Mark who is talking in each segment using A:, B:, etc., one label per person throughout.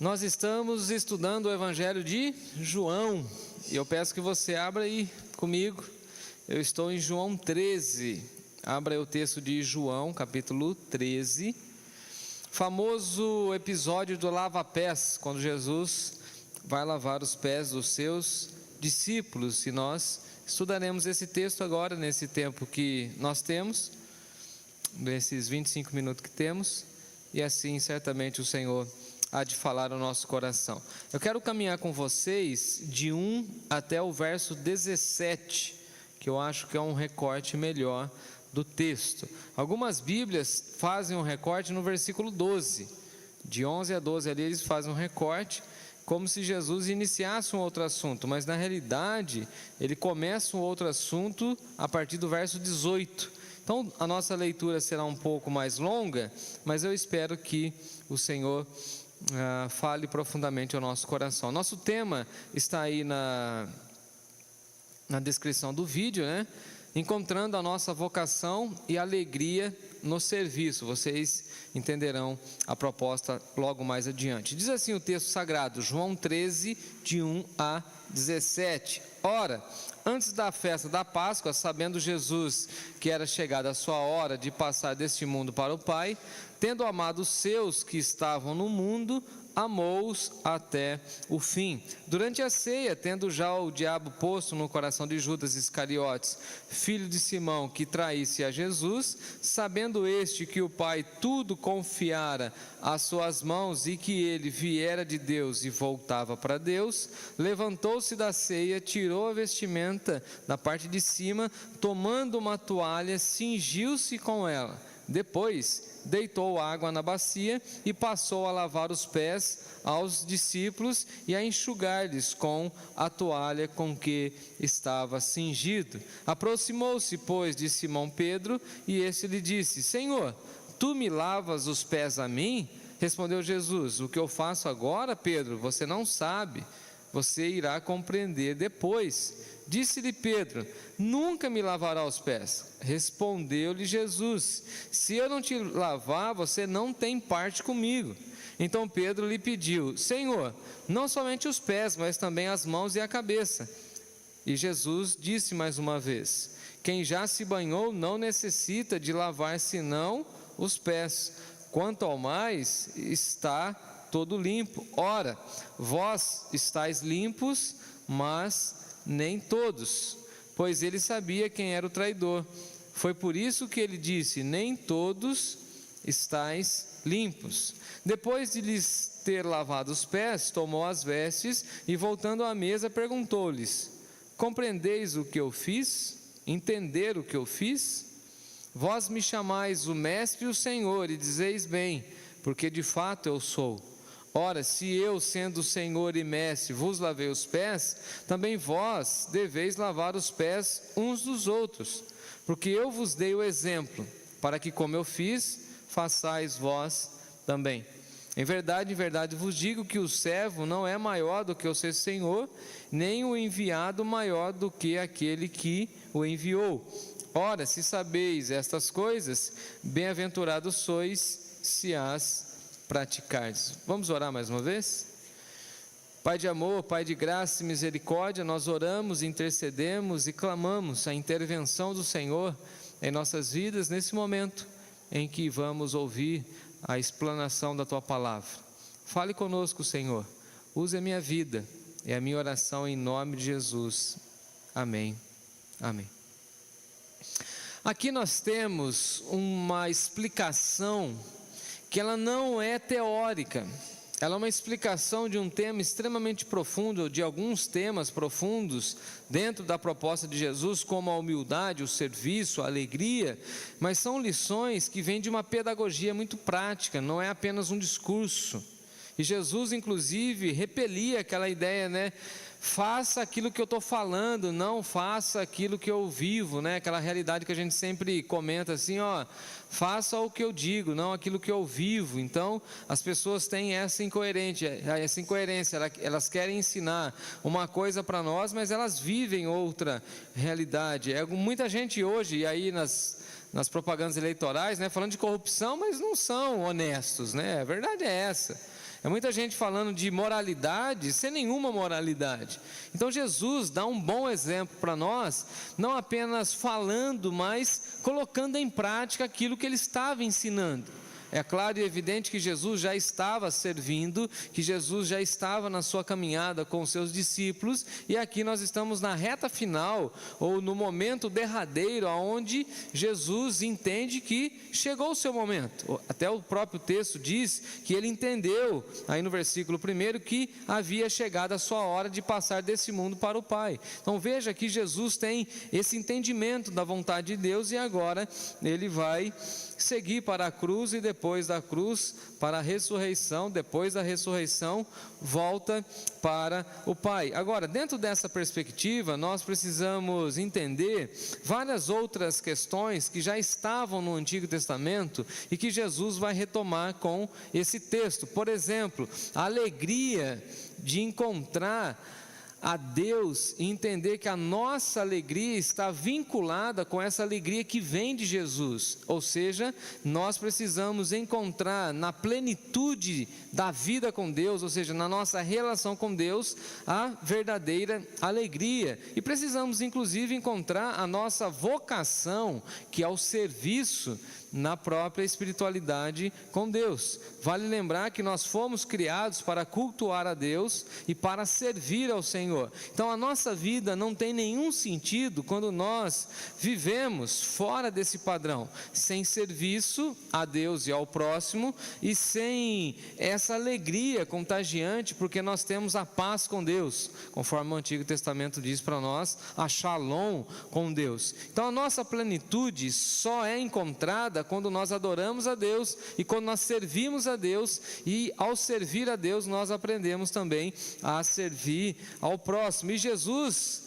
A: Nós estamos estudando o Evangelho de João, e eu peço que você abra aí comigo. Eu estou em João 13, abra aí o texto de João, capítulo 13, famoso episódio do lava-pés, quando Jesus vai lavar os pés dos seus discípulos, e nós estudaremos esse texto agora, nesse tempo que nós temos, nesses 25 minutos que temos, e assim certamente o Senhor há de falar no nosso coração. Eu quero caminhar com vocês de 1 até o verso 17, que eu acho que é um recorte melhor do texto. Algumas Bíblias fazem um recorte no versículo 12, de 11 a 12 ali eles fazem um recorte, como se Jesus iniciasse um outro assunto, mas na realidade ele começa um outro assunto a partir do verso 18. Então a nossa leitura será um pouco mais longa, mas eu espero que o Senhor fale profundamente ao nosso coração. Nosso tema está aí na descrição do vídeo, né? Encontrando a nossa vocação e alegria no serviço. Vocês entenderão a proposta logo mais adiante. Diz assim o texto sagrado, João 13, de 1 a 17. Ora, antes da festa da Páscoa, sabendo Jesus que era chegada a sua hora de passar deste mundo para o Pai, tendo amado os seus que estavam no mundo, amou-os até o fim. Durante a ceia, tendo já o diabo posto no coração de Judas Iscariotes, filho de Simão, que traísse a Jesus, sabendo este que o Pai tudo confiara às suas mãos e que ele viera de Deus e voltava para Deus, levantou-se da ceia, tirou a vestimenta da parte de cima, tomando uma toalha, cingiu-se com ela. Depois deitou água na bacia e passou a lavar os pés aos discípulos e a enxugar-lhes com a toalha com que estava cingido. Aproximou-se, pois, de Simão Pedro e este lhe disse: Senhor, tu me lavas os pés a mim? Respondeu Jesus: o que eu faço agora, Pedro, você não sabe, você irá compreender depois. Disse-lhe Pedro: nunca me lavará os pés. Respondeu-lhe Jesus: se eu não te lavar, você não tem parte comigo. Então Pedro lhe pediu: Senhor, não somente os pés, mas também as mãos e a cabeça. E Jesus disse mais uma vez: quem já se banhou não necessita de lavar senão os pés. Quanto ao mais, está todo limpo. Ora, vós estáis limpos, mas nem todos, pois ele sabia quem era o traidor. Foi por isso que ele disse: nem todos estáis limpos. Depois de lhes ter lavado os pés, tomou as vestes e, voltando à mesa, perguntou-lhes: compreendeis o que eu fiz? Entender o que eu fiz? Vós me chamais o Mestre e o Senhor, e dizeis bem, porque de fato eu sou. Ora, se eu, sendo Senhor e Mestre, vos lavei os pés, também vós deveis lavar os pés uns dos outros, porque eu vos dei o exemplo, para que como eu fiz, façais vós também. Em verdade vos digo que o servo não é maior do que o seu Senhor, nem o enviado maior do que aquele que o enviou. Ora, se sabeis estas coisas, bem-aventurados sois, se as praticardes. Vamos orar mais uma vez? Pai de amor, Pai de graça e misericórdia, nós oramos, intercedemos e clamamos a intervenção do Senhor em nossas vidas nesse momento em que vamos ouvir a explanação da Tua palavra. Fale conosco, Senhor, use a minha vida, é a minha oração em nome de Jesus. Amém. Amém. Aqui nós temos uma explicação que ela não é teórica, ela é uma explicação de um tema extremamente profundo, de alguns temas profundos dentro da proposta de Jesus, como a humildade, o serviço, a alegria, mas são lições que vêm de uma pedagogia muito prática, não é apenas um discurso. E Jesus inclusive repelia aquela ideia, né? Faça aquilo que eu estou falando, não faça aquilo que eu vivo, né? Aquela realidade que a gente sempre comenta assim, ó, faça o que eu digo, não aquilo que eu vivo. Então, as pessoas têm essa incoerência, elas querem ensinar uma coisa para nós, mas elas vivem outra realidade. Muita gente hoje, e aí nas propagandas eleitorais, né, falando de corrupção, mas não são honestos, né? A verdade é essa. É muita gente falando de moralidade sem nenhuma moralidade. Então Jesus dá um bom exemplo para nós, não apenas falando, mas colocando em prática aquilo que ele estava ensinando. É claro e evidente que Jesus já estava servindo, que Jesus já estava na sua caminhada com os seus discípulos, e aqui nós estamos na reta final, ou no momento derradeiro, onde Jesus entende que chegou o seu momento. Até o próprio texto diz que ele entendeu, aí no versículo 1, que havia chegado a sua hora de passar desse mundo para o Pai. Então veja que Jesus tem esse entendimento da vontade de Deus, e agora ele vai seguir para a cruz, e depois da cruz para a ressurreição, depois da ressurreição volta para o Pai. Agora, dentro dessa perspectiva, nós precisamos entender várias outras questões que já estavam no Antigo Testamento e que Jesus vai retomar com esse texto. Por exemplo, a alegria de encontrar a Deus e entender que a nossa alegria está vinculada com essa alegria que vem de Jesus. Ou seja, nós precisamos encontrar na plenitude da vida com Deus, ou seja, na nossa relação com Deus, a verdadeira alegria. E precisamos inclusive encontrar a nossa vocação, que é o serviço na própria espiritualidade com Deus. Vale lembrar que nós fomos criados para cultuar a Deus e para servir ao Senhor. Então a nossa vida não tem nenhum sentido quando nós vivemos fora desse padrão, sem serviço a Deus e ao próximo, e sem essa alegria contagiante, porque nós temos a paz com Deus, conforme o Antigo Testamento diz para nós, a shalom com Deus. Então a nossa plenitude só é encontrada quando nós adoramos a Deus e quando nós servimos a Deus, e ao servir a Deus nós aprendemos também a servir ao próximo. E Jesus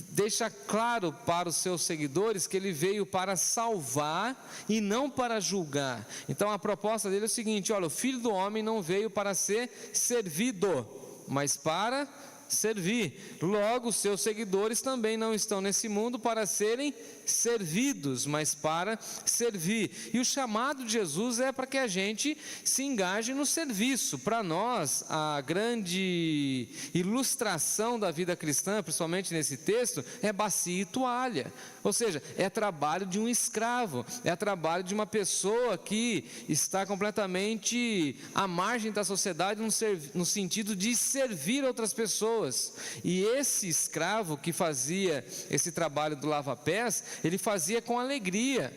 A: deixa claro para os seus seguidores que ele veio para salvar e não para julgar. Então a proposta dele é o seguinte: olha, o Filho do Homem não veio para ser servido, mas para servir. Logo, os seus seguidores também não estão nesse mundo para serem servidos, mas para servir. E o chamado de Jesus é para que a gente se engaje no serviço. Para nós, a grande ilustração da vida cristã, principalmente nesse texto, é bacia e toalha. Ou seja, é trabalho de um escravo, é trabalho de uma pessoa que está completamente à margem da sociedade no sentido de servir outras pessoas. E esse escravo que fazia esse trabalho do lava-pés, ele fazia com alegria.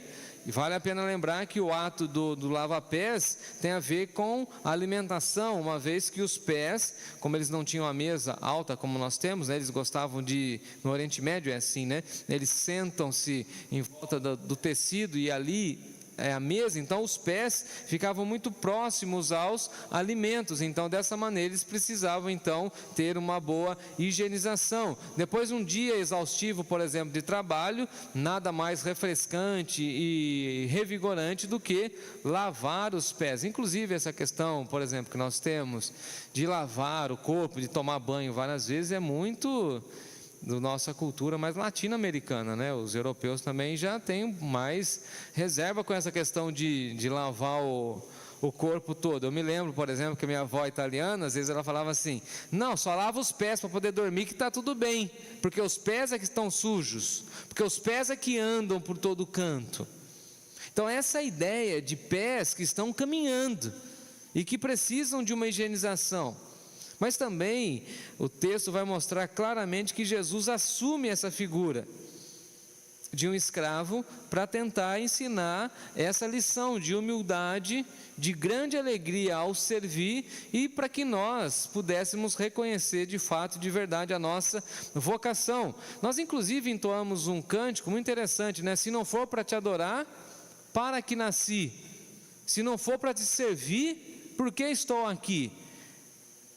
A: E vale a pena lembrar que o ato do lava-pés tem a ver com a alimentação, uma vez que os pés, como eles não tinham a mesa alta como nós temos, né, eles gostavam de, no Oriente Médio é assim, né, eles sentam-se em volta do tecido e ali é a mesa, então os pés ficavam muito próximos aos alimentos, então dessa maneira eles precisavam então ter uma boa higienização. Depois um dia exaustivo, por exemplo, de trabalho, nada mais refrescante e revigorante do que lavar os pés. Inclusive essa questão, por exemplo, que nós temos de lavar o corpo, de tomar banho várias vezes, é muito da nossa cultura mais latino-americana, né? Os europeus também já têm mais reserva com essa questão de lavar o corpo todo. Eu me lembro, por exemplo, que a minha avó italiana, às vezes ela falava assim: não, só lava os pés para poder dormir que está tudo bem, porque os pés é que estão sujos, porque os pés é que andam por todo canto. Então essa ideia de pés que estão caminhando e que precisam de uma higienização. Mas também o texto vai mostrar claramente que Jesus assume essa figura de um escravo para tentar ensinar essa lição de humildade, de grande alegria ao servir, e para que nós pudéssemos reconhecer de fato, de verdade, a nossa vocação. Nós inclusive entoamos um cântico muito interessante, né? Se não for para te adorar, para que nasci. Se não for para te servir, por que estou aqui?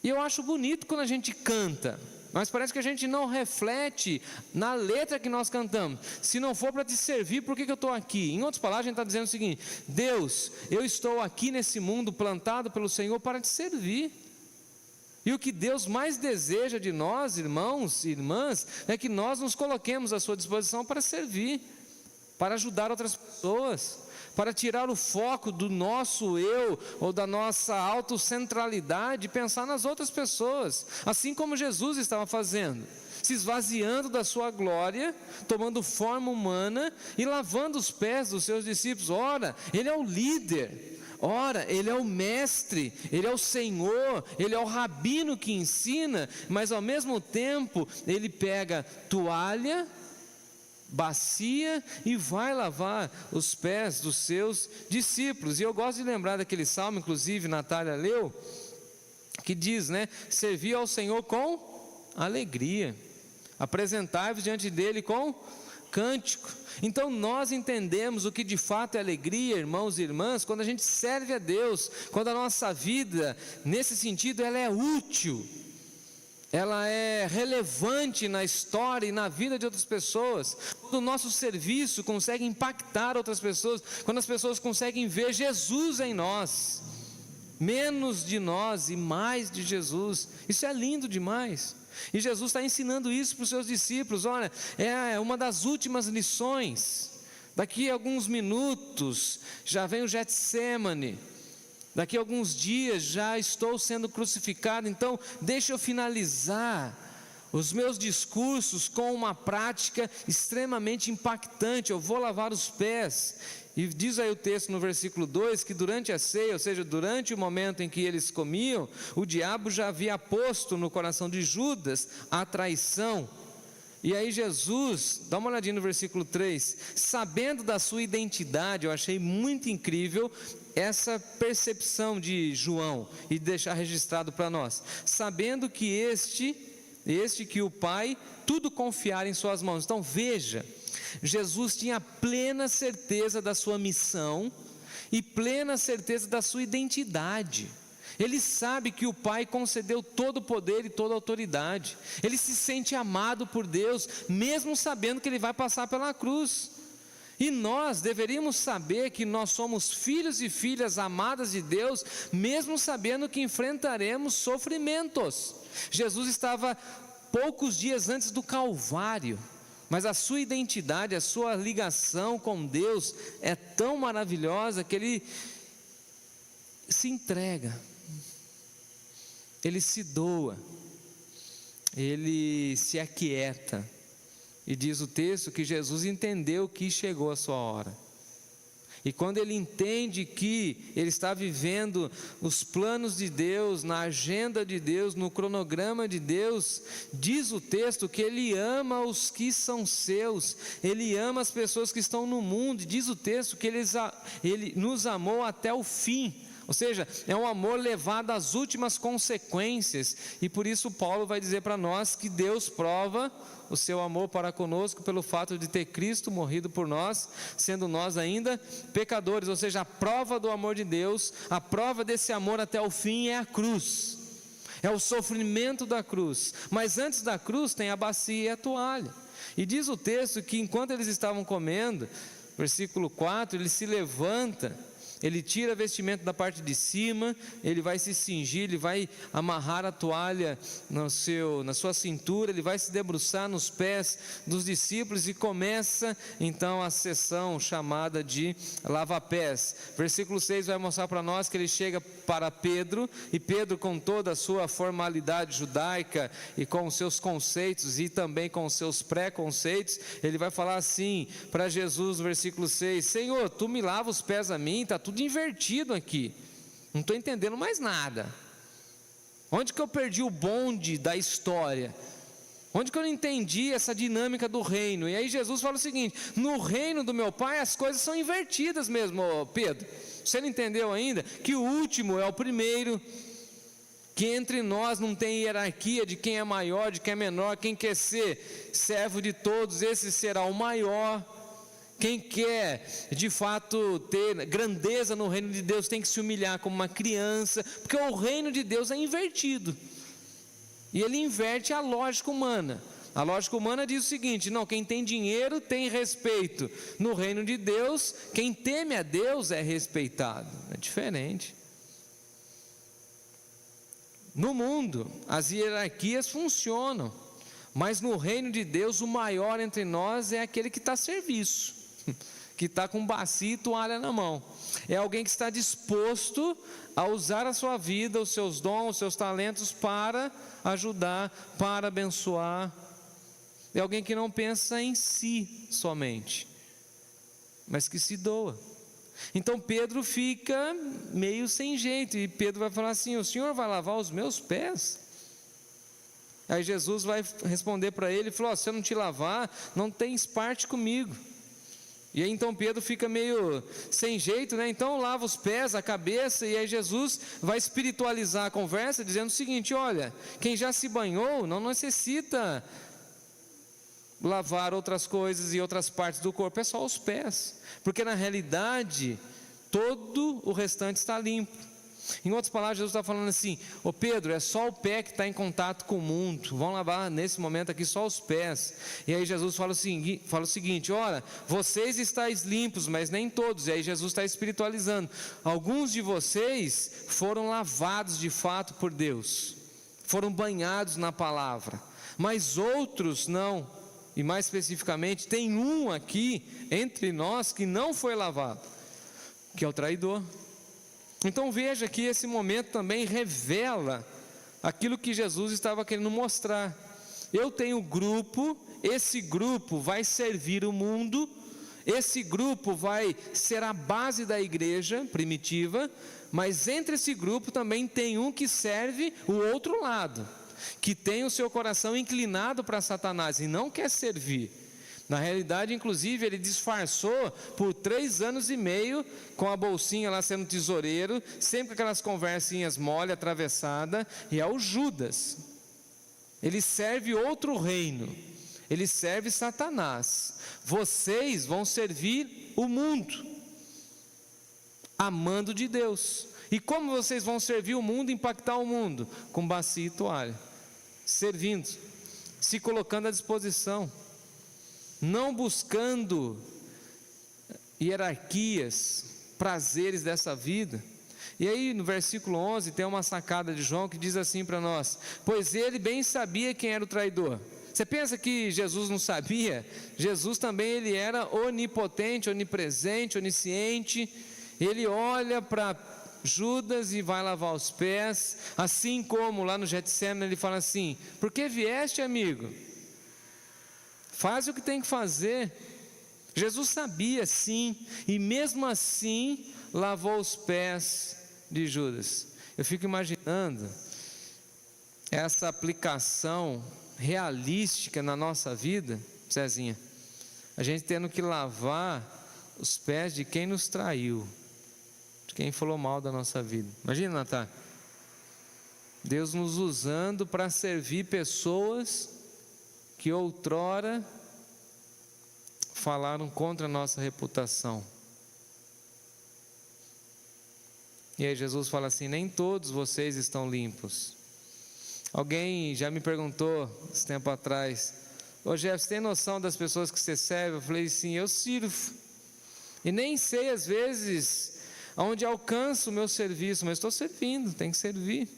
A: E eu acho bonito quando a gente canta, mas parece que a gente não reflete na letra que nós cantamos. Se não for para te servir, por que eu estou aqui? Em outras palavras, a gente está dizendo o seguinte: Deus, eu estou aqui nesse mundo plantado pelo Senhor para te servir. E o que Deus mais deseja de nós, irmãos e irmãs, é que nós nos coloquemos à sua disposição para servir, para ajudar outras pessoas, para tirar o foco do nosso eu ou da nossa autocentralidade e pensar nas outras pessoas, assim como Jesus estava fazendo, se esvaziando da sua glória, tomando forma humana e lavando os pés dos seus discípulos. Ora, ele é o líder, ora, ele é o mestre, ele é o Senhor, ele é o rabino que ensina, mas ao mesmo tempo ele pega toalha, bacia e vai lavar os pés dos seus discípulos. E eu gosto de lembrar daquele salmo, inclusive Natália leu, que diz, né, servir ao Senhor com alegria, apresentai-vos diante dele com cântico. Então nós entendemos o que de fato é alegria, irmãos e irmãs, quando a gente serve a Deus, quando a nossa vida, nesse sentido, ela é útil, ela é relevante na história e na vida de outras pessoas, quando o nosso serviço consegue impactar outras pessoas, quando as pessoas conseguem ver Jesus em nós, menos de nós e mais de Jesus. Isso é lindo demais. E Jesus está ensinando isso para os seus discípulos. Olha, é uma das últimas lições. Daqui a alguns minutos já vem o Getsêmani. Daqui a alguns dias já estou sendo crucificado. Então deixa eu finalizar os meus discursos com uma prática extremamente impactante. Eu vou lavar os pés. E diz aí o texto no versículo 2, que durante a ceia, ou seja, durante o momento em que eles comiam, o diabo já havia posto no coração de Judas a traição. E aí Jesus, dá uma olhadinha no versículo 3, sabendo da sua identidade, eu achei muito incrível essa percepção de João, e deixar registrado para nós, sabendo que este que o Pai tudo confiar em suas mãos. Então veja, Jesus tinha plena certeza da sua missão e plena certeza da sua identidade. Ele sabe que o Pai concedeu todo o poder e toda a autoridade. Ele se sente amado por Deus, mesmo sabendo que ele vai passar pela cruz. E nós deveríamos saber que nós somos filhos e filhas amadas de Deus, mesmo sabendo que enfrentaremos sofrimentos. Jesus estava poucos dias antes do Calvário, mas a sua identidade, a sua ligação com Deus é tão maravilhosa que ele se entrega, ele se doa, ele se aquieta. E diz o texto que Jesus entendeu que chegou a sua hora. E quando ele entende que ele está vivendo os planos de Deus, na agenda de Deus, no cronograma de Deus, diz o texto que ele ama os que são seus, ele ama as pessoas que estão no mundo, e diz o texto que ele nos amou até o fim. Ou seja, é um amor levado às últimas consequências, e por isso Paulo vai dizer para nós que Deus prova o seu amor para conosco pelo fato de ter Cristo morrido por nós, sendo nós ainda pecadores. Ou seja, a prova do amor de Deus, a prova desse amor até o fim é a cruz, é o sofrimento da cruz. Mas antes da cruz tem a bacia e a toalha. E diz o texto que enquanto eles estavam comendo, versículo 4, ele se levanta, ele tira a vestimenta da parte de cima, ele vai se cingir, ele vai amarrar a toalha na sua cintura, ele vai se debruçar nos pés dos discípulos e começa então a sessão chamada de lava-pés. Versículo 6 vai mostrar para nós que ele chega para Pedro, e Pedro, com toda a sua formalidade judaica e com os seus conceitos e também com os seus preconceitos, ele vai falar assim para Jesus, versículo 6, Senhor, tu me lava os pés a mim? Está tudo invertido aqui, não estou entendendo mais nada. Onde que eu perdi o bonde da história? Onde que eu não entendi essa dinâmica do reino? E aí Jesus fala o seguinte: no reino do meu Pai as coisas são invertidas mesmo, Pedro. Você não entendeu ainda? Que o último é o primeiro, que entre nós não tem hierarquia de quem é maior, de quem é menor. Quem quer ser servo de todos, esse será o maior. Quem quer de fato ter grandeza no reino de Deus tem que se humilhar como uma criança, porque o reino de Deus é invertido, e ele inverte a lógica humana. A lógica humana diz o seguinte: não, quem tem dinheiro tem respeito. No reino de Deus, quem teme a Deus é respeitado. É diferente. No mundo as hierarquias funcionam, mas no reino de Deus o maior entre nós é aquele que está a serviço, que está com bacia e toalha na mão. É alguém que está disposto a usar a sua vida, os seus dons, os seus talentos para ajudar, para abençoar. É alguém que não pensa em si somente, mas que se doa. Então Pedro fica meio sem jeito, e Pedro vai falar assim: o Senhor vai lavar os meus pés? Aí Jesus vai responder para ele, falou: se eu não te lavar, não tens parte comigo. E aí então Pedro fica meio sem jeito, né? Então lava os pés, a cabeça, e aí Jesus vai espiritualizar a conversa, dizendo o seguinte: olha, quem já se banhou não necessita lavar outras coisas e outras partes do corpo, é só os pés, porque na realidade todo o restante está limpo. Em outras palavras, Jesus está falando assim: ô Pedro, é só o pé que está em contato com o mundo, vão lavar nesse momento aqui só os pés. E aí Jesus fala o seguinte: olha, vocês estáis limpos, mas nem todos. E aí Jesus está espiritualizando: alguns de vocês foram lavados de fato por Deus, foram banhados na palavra, mas outros não. E mais especificamente, tem um aqui entre nós que não foi lavado, que é o traidor. Então veja que esse momento também revela aquilo que Jesus estava querendo mostrar. Eu tenho grupo, esse grupo vai servir o mundo, esse grupo vai ser a base da igreja primitiva, mas entre esse grupo também tem um que serve o outro lado, que tem o seu coração inclinado para Satanás e não quer servir. Na realidade, inclusive, ele disfarçou por 3 anos e meio, com a bolsinha lá sendo tesoureiro, sempre com aquelas conversinhas mole, atravessada, e é o Judas. Ele serve outro reino, ele serve Satanás. Vocês vão servir o mundo, amando de Deus. E como vocês vão servir o mundo, impactar o mundo? Com bacia e toalha, servindo, se colocando à disposição, não buscando hierarquias, prazeres dessa vida. E aí no versículo 11 tem uma sacada de João que diz assim para nós: pois ele bem sabia quem era o traidor. Você pensa que Jesus não sabia? Jesus também, ele era onipotente, onipresente, onisciente. Ele olha para Judas e vai lavar os pés, assim como lá no Getsemane ele fala assim: por que vieste, amigo? Faz o que tem que fazer. Jesus sabia sim, e mesmo assim lavou os pés de Judas. Eu fico imaginando essa aplicação realística na nossa vida, Zezinha, a gente tendo que lavar os pés de quem nos traiu, de quem falou mal da nossa vida. Imagina, Natália, Deus nos usando para servir pessoas que outrora falaram contra a nossa reputação. E aí Jesus fala assim: nem todos vocês estão limpos. Alguém já me perguntou esse tempo atrás: ô Jeff, você tem noção das pessoas que você serve? Eu falei sim, eu sirvo, e nem sei às vezes aonde alcanço o meu serviço, mas estou servindo, tem que servir.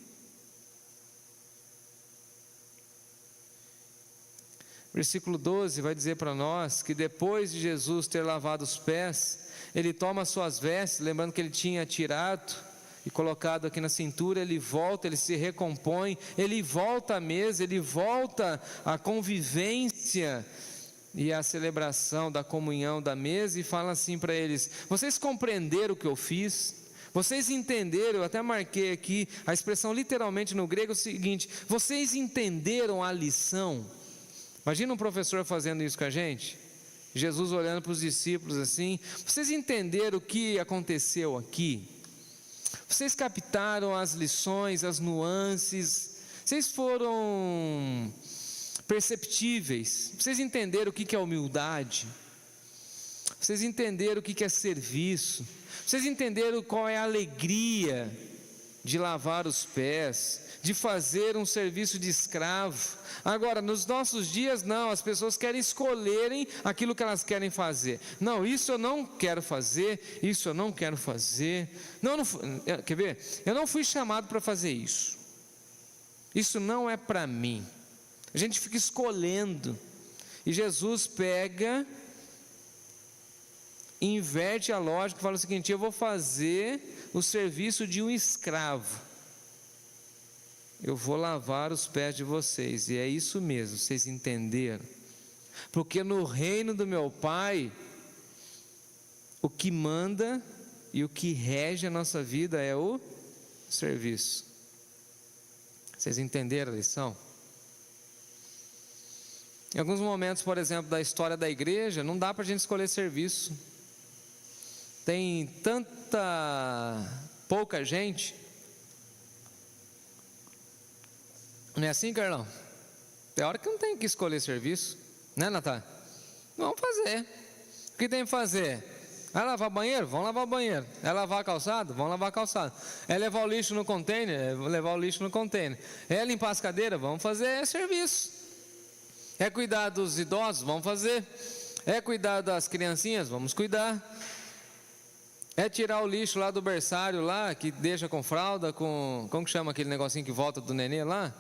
A: Versículo 12 vai dizer para nós que depois de Jesus ter lavado os pés, ele toma as suas vestes, lembrando que ele tinha tirado e colocado aqui na cintura, ele volta, ele se recompõe, ele volta à mesa, ele volta à convivência e à celebração da comunhão da mesa, e fala assim para eles: vocês compreenderam o que eu fiz? Vocês entenderam? Eu até marquei aqui a expressão literalmente no grego é o seguinte: vocês entenderam a lição? Imagina um professor fazendo isso com a gente, Jesus olhando para os discípulos assim: vocês entenderam o que aconteceu aqui? Vocês captaram as lições, as nuances? Vocês foram perceptíveis? Vocês entenderam o que é humildade? Vocês entenderam o que é serviço? Vocês entenderam qual é a alegria de lavar os pés, de fazer um serviço de escravo? Agora, nos nossos dias não, as pessoas querem escolherem aquilo que elas querem fazer. Não, isso eu não quero fazer, isso eu não quero fazer. Não, quer ver? Eu não fui chamado para fazer isso. Isso não é para mim. A gente fica escolhendo. E Jesus pega inverte a lógica e fala o seguinte: eu vou fazer o serviço de um escravo. Eu vou lavar os pés de vocês. E é isso mesmo, vocês entenderam? Porque no reino do meu Pai, o que manda e o que rege a nossa vida é o serviço. Vocês entenderam a lição? Em alguns momentos, por exemplo, da história da igreja, não dá para a gente escolher serviço. Tem pouca gente. Não é assim, Carlão? Tem hora que não tem que escolher serviço, né, Natália? Vamos fazer. O que tem que fazer? É lavar banheiro? Vamos lavar banheiro. É lavar calçado? Vamos lavar calçado. É levar o lixo no container? É levar o lixo no container. É limpar as cadeiras? Vamos fazer serviço. É cuidar dos idosos? Vamos fazer. É cuidar das criancinhas? Vamos cuidar. É tirar o lixo lá do berçário lá, que deixa com fralda, com... Como que chama aquele negocinho que volta do nenê lá?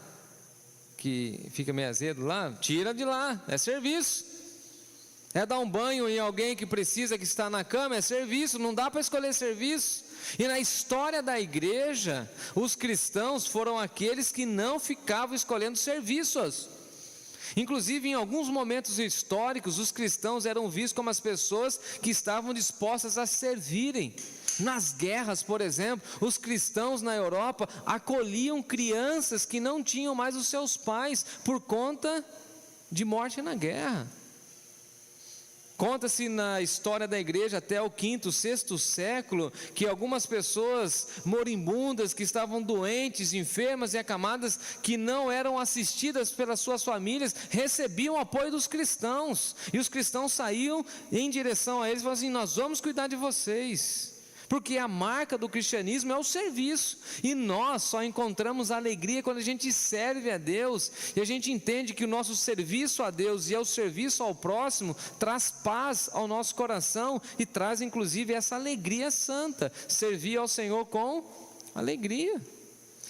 A: Que fica meio azedo lá? Tira de lá, é serviço. É dar um banho em alguém que precisa, que está na cama, é serviço. Não dá para escolher serviço. E na história da igreja, os cristãos foram aqueles que não ficavam escolhendo serviços. Inclusive, em alguns momentos históricos, os cristãos eram vistos como as pessoas que estavam dispostas a servirem. Nas guerras, por exemplo, os cristãos na Europa acolhiam crianças que não tinham mais os seus pais por conta de morte na guerra. Conta-se na história da igreja até o 5º, 6º século que algumas pessoas moribundas que estavam doentes, enfermas e acamadas, que não eram assistidas pelas suas famílias, recebiam o apoio dos cristãos, e os cristãos saíam em direção a eles e falavam assim: nós vamos cuidar de vocês. Porque a marca do cristianismo é o serviço, e nós só encontramos alegria quando a gente serve a Deus, e a gente entende que o nosso serviço a Deus e o serviço ao próximo traz paz ao nosso coração, e traz inclusive essa alegria santa, servir ao Senhor com alegria.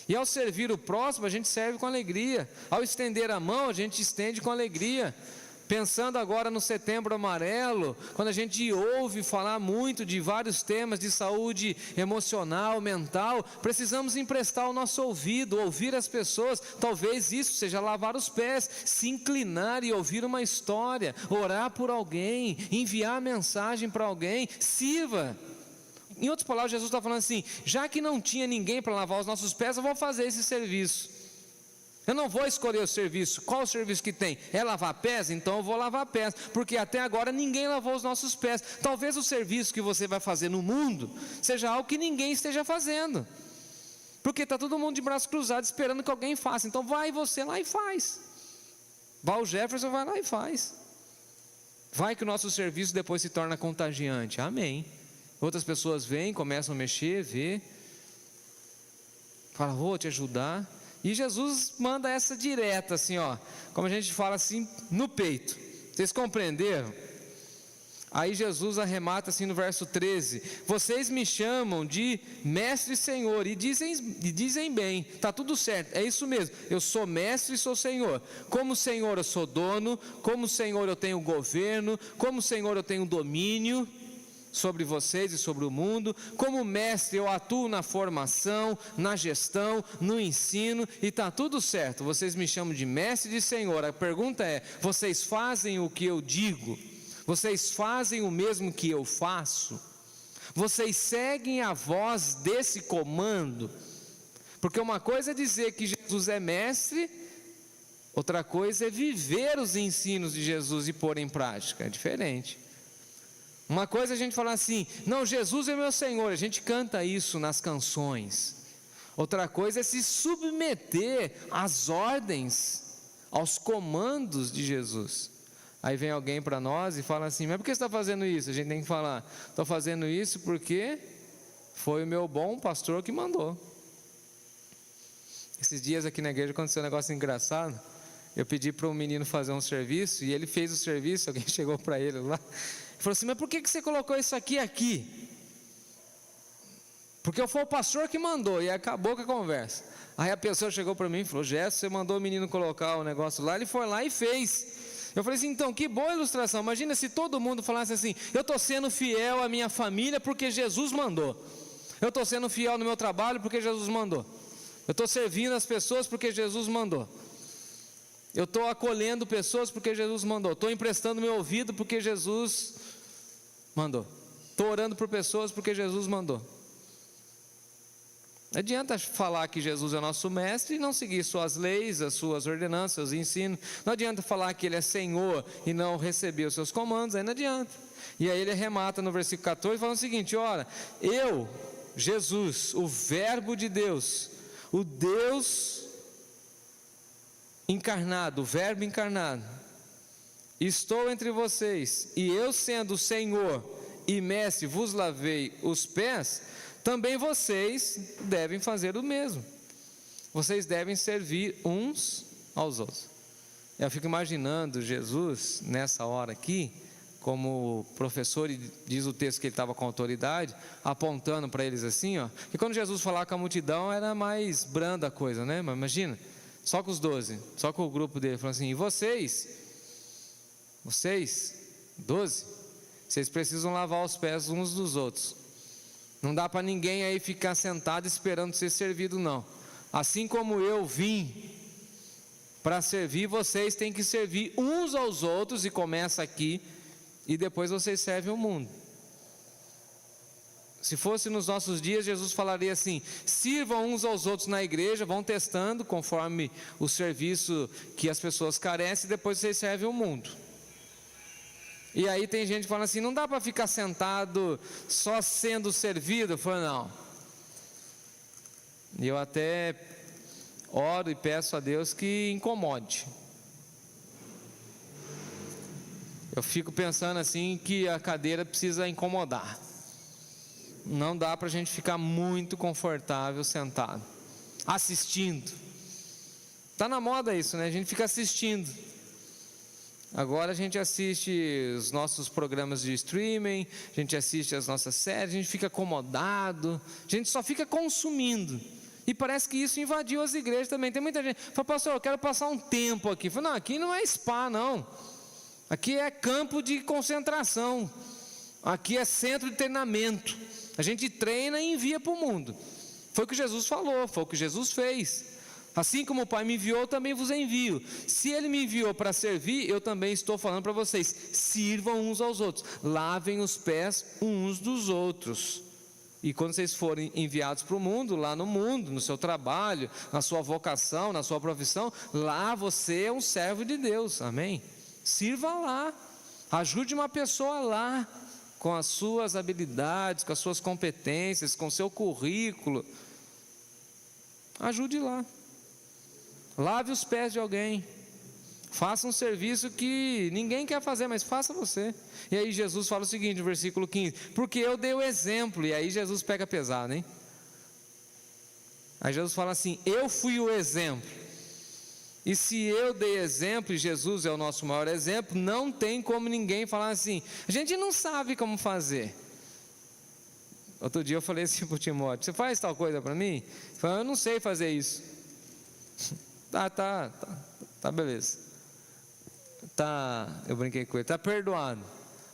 A: E ao servir o próximo, a gente serve com alegria. Ao estender a mão, a gente estende com alegria. Pensando agora no Setembro Amarelo, quando a gente ouve falar muito de vários temas de saúde emocional, mental, precisamos emprestar o nosso ouvido, ouvir as pessoas. Talvez isso seja lavar os pés, se inclinar e ouvir uma história, orar por alguém, enviar mensagem para alguém. Sirva. Em outras palavras, Jesus está falando assim: já que não tinha ninguém para lavar os nossos pés, eu vou fazer esse serviço. Eu não vou escolher o serviço. Qual o serviço que tem? É lavar pés? Então eu vou lavar pés, porque até agora ninguém lavou os nossos pés. Talvez o serviço que você vai fazer no mundo seja algo que ninguém esteja fazendo, porque está todo mundo de braços cruzados esperando que alguém faça. Então vai você lá e faz. Vai o Jefferson, vai lá e faz. Vai que o nosso serviço depois se torna contagiante. Amém. Outras pessoas vêm, começam a mexer, ver, fala: vou te ajudar. E Jesus manda essa direta, assim, ó, como a gente fala assim, no peito. Vocês compreenderam? Aí Jesus arremata assim no verso 13: vocês me chamam de mestre e senhor, e dizem bem, está tudo certo, é isso mesmo, eu sou mestre e sou senhor. Como senhor eu sou dono, como senhor eu tenho governo, como senhor eu tenho domínio sobre vocês e sobre o mundo. Como mestre eu atuo na formação, na gestão, no ensino, e está tudo certo. Vocês me chamam de mestre e de senhor. A pergunta é: vocês fazem o que eu digo? Vocês fazem o mesmo que eu faço? Vocês seguem a voz desse comando? Porque uma coisa é dizer que Jesus é mestre, outra coisa é viver os ensinos de Jesus e pôr em prática. É diferente. Uma coisa é a gente falar assim: não, Jesus é meu Senhor, a gente canta isso nas canções. Outra coisa é se submeter às ordens, aos comandos de Jesus. Aí vem alguém para nós e fala assim: mas por que você está fazendo isso? A gente tem que falar: estou fazendo isso porque foi o meu bom pastor que mandou. Esses dias aqui na igreja aconteceu um negócio engraçado. Eu pedi para um menino fazer um serviço, e ele fez o serviço. Alguém chegou para ele lá e falou assim: mas por que você colocou isso aqui? Porque foi o pastor que mandou. E acabou com a conversa. Aí a pessoa chegou para mim e falou: Gerson, você mandou o menino colocar o negócio lá. Ele foi lá e fez. Eu falei assim, então, que boa ilustração. Imagina se todo mundo falasse assim: eu estou sendo fiel à minha família porque Jesus mandou. Eu estou sendo fiel no meu trabalho porque Jesus mandou. Eu estou servindo as pessoas porque Jesus mandou. Eu estou acolhendo pessoas porque Jesus mandou. Estou emprestando meu ouvido porque Jesus mandou. Estou orando por pessoas porque Jesus mandou. Não adianta falar que Jesus é nosso mestre e não seguir suas leis, as suas ordenanças, seus ensinos. Não adianta falar que Ele é Senhor e não receber os seus comandos, aí não adianta. E aí ele arremata no versículo 14 falando o seguinte: ora, eu, Jesus, o verbo de Deus, o Deus encarnado, o verbo encarnado, estou entre vocês, e eu sendo Senhor e mestre vos lavei os pés, também vocês devem fazer o mesmo. Vocês devem servir uns aos outros. Eu fico imaginando Jesus nessa hora aqui, como professor, e diz o texto que ele estava com autoridade, apontando para eles assim, ó. E quando Jesus falava com a multidão, era mais branda a coisa, né? Mas imagina, só com os 12, só com o grupo dele, falando assim: e vocês, 12, vocês precisam lavar os pés uns dos outros. Não dá para ninguém aí ficar sentado esperando ser servido, não. Assim como eu vim para servir, vocês têm que servir uns aos outros, e começa aqui, e depois vocês servem o mundo. Se fosse nos nossos dias, Jesus falaria assim: sirvam uns aos outros na igreja, vão testando conforme o serviço que as pessoas carecem, e depois vocês servem o mundo. E aí tem gente falando assim: não dá para ficar sentado só sendo servido. Eu falo, não. E eu até oro e peço a Deus que incomode. Eu fico pensando assim que a cadeira precisa incomodar. Não dá para a gente ficar muito confortável sentado, assistindo. Está na moda isso, né? A gente fica assistindo. Agora a gente assiste os nossos programas de streaming, a gente assiste as nossas séries, a gente fica acomodado, a gente só fica consumindo. E parece que isso invadiu as igrejas também. Tem muita gente que fala: pastor, eu quero passar um tempo aqui. Eu falo, não, aqui não é spa, não. Aqui é campo de concentração. Aqui é centro de treinamento. A gente treina e envia para o mundo. Foi o que Jesus falou, foi o que Jesus fez. Assim como o Pai me enviou, eu também vos envio. Se Ele me enviou para servir, eu também estou falando para vocês: sirvam uns aos outros, lavem os pés uns dos outros. E quando vocês forem enviados para o mundo, lá no mundo, no seu trabalho, na sua vocação, na sua profissão, lá você é um servo de Deus, amém? Sirva lá, ajude uma pessoa lá, com as suas habilidades, com as suas competências, com o seu currículo. Ajude lá. Lave os pés de alguém. Faça um serviço que ninguém quer fazer, mas faça você. E aí Jesus fala o seguinte, no versículo 15: porque eu dei o exemplo. E aí Jesus pega pesado, hein? Aí Jesus fala assim: eu fui o exemplo. E se eu dei exemplo, e Jesus é o nosso maior exemplo, não tem como ninguém falar assim: a gente não sabe como fazer. Outro dia eu falei assim para o Timóteo: você faz tal coisa para mim? Ele falou: eu não sei fazer isso. Tá, beleza. Eu brinquei com ele, tá perdoado.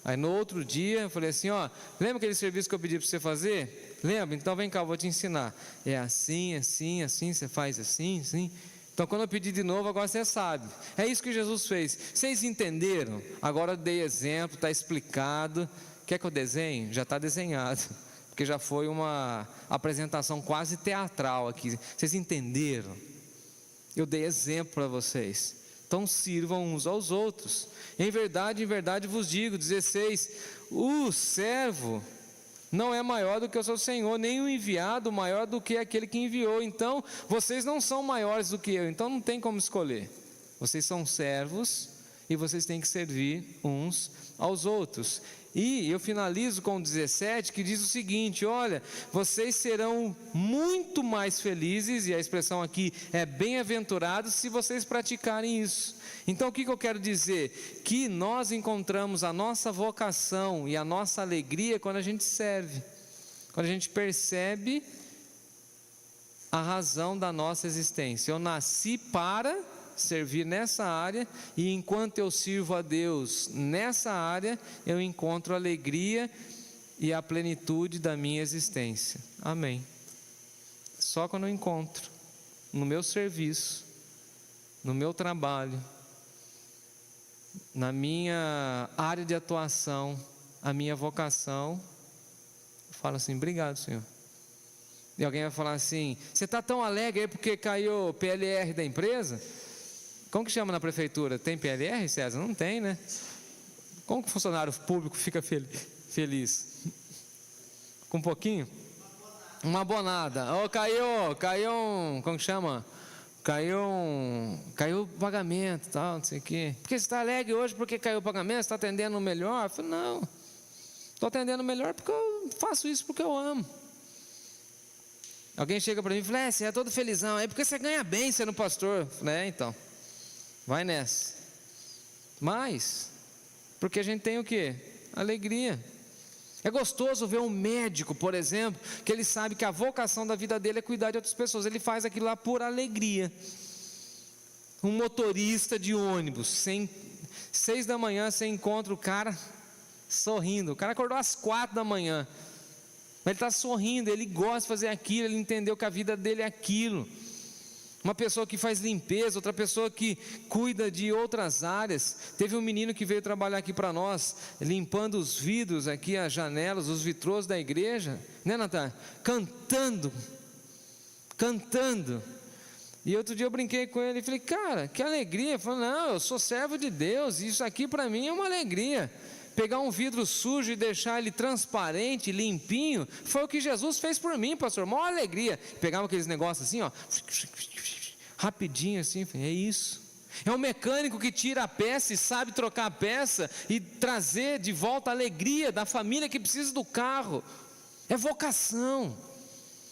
A: Aí no outro dia eu falei assim: ó, lembra aquele serviço que eu pedi para você fazer? Lembra? Então vem cá, eu vou te ensinar. É assim, assim, assim, você faz assim, assim. Então quando eu pedir de novo, agora você sabe. É isso que Jesus fez. Vocês entenderam? Agora eu dei exemplo, está explicado. Quer que eu desenhe? Já está desenhado, porque já foi uma apresentação quase teatral aqui. Vocês entenderam? Eu dei exemplo para vocês. Então sirvam uns aos outros. Em verdade vos digo, 16, o servo não é maior do que o seu Senhor, nem o enviado maior do que aquele que enviou. Então vocês não são maiores do que eu, então não tem como escolher. Vocês são servos e vocês têm que servir uns aos outros. E eu finalizo com o 17, que diz o seguinte: olha, vocês serão muito mais felizes, e a expressão aqui é bem-aventurados, se vocês praticarem isso. Então o que eu quero dizer? Que nós encontramos a nossa vocação e a nossa alegria quando a gente serve, quando a gente percebe a razão da nossa existência. Eu nasci para servir nessa área, e enquanto eu sirvo a Deus nessa área, eu encontro a alegria e a plenitude da minha existência. Amém. Só quando eu encontro, no meu serviço, no meu trabalho, na minha área de atuação, a minha vocação, eu falo assim: obrigado, Senhor. E alguém vai falar assim: você está tão alegre aí porque caiu o PLR da empresa? Como que chama na prefeitura? Tem PLR, César? Não tem, né? Como que o funcionário público fica feliz? Com um pouquinho? Uma bonada. Oh, caiu um, como que chama? Caiu o pagamento, tal, não sei o quê. Porque você está alegre hoje porque caiu o pagamento? Você está atendendo melhor? Eu falei: não, estou atendendo melhor porque eu faço isso porque eu amo. Alguém chega para mim e fala: você é todo felizão, é porque você ganha bem sendo pastor. Eu falei: então, vai nessa. Mas, porque a gente tem o quê? Alegria. É gostoso ver um médico, por exemplo, que ele sabe que a vocação da vida dele é cuidar de outras pessoas. Ele faz aquilo lá por alegria. Um motorista de ônibus, 6 da manhã você encontra o cara sorrindo. O cara acordou às 4 da manhã, mas ele está sorrindo, ele gosta de fazer aquilo, ele entendeu que a vida dele é aquilo. Uma pessoa que faz limpeza, outra pessoa que cuida de outras áreas. Teve um menino que veio trabalhar aqui para nós, limpando os vidros aqui, as janelas, os vitrôs da igreja, né, Natan? Cantando. E outro dia eu brinquei com ele e falei: cara, que alegria. Ele falou: não, eu sou servo de Deus, isso aqui para mim é uma alegria. Pegar um vidro sujo e deixar ele transparente, limpinho, foi o que Jesus fez por mim, pastor, maior alegria. Pegava aqueles negócios assim, ó, rapidinho assim, é isso. É um mecânico que tira a peça e sabe trocar a peça e trazer de volta a alegria da família que precisa do carro. É vocação.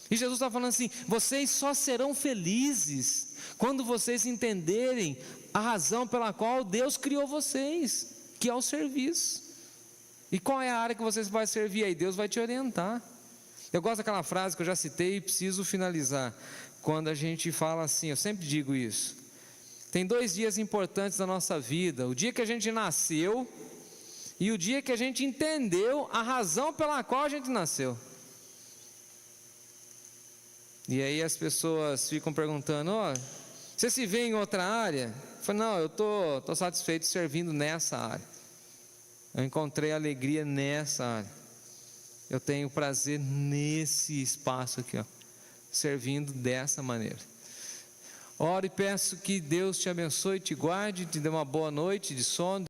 A: E Jesus está falando assim: vocês só serão felizes quando vocês entenderem a razão pela qual Deus criou vocês, que é o serviço. E qual é a área que vocês vão servir? Aí Deus vai te orientar. Eu gosto daquela frase que eu já citei e preciso finalizar. Quando a gente fala assim, eu sempre digo isso: tem 2 dias importantes da nossa vida: o dia que a gente nasceu e o dia que a gente entendeu a razão pela qual a gente nasceu. E aí as pessoas ficam perguntando: ó, você se vê em outra área? Eu falo: não, eu estou satisfeito servindo nessa área. Eu encontrei alegria nessa área. Eu tenho prazer nesse espaço aqui, ó, servindo dessa maneira. Oro e peço que Deus te abençoe, te guarde, te dê uma boa noite de sono.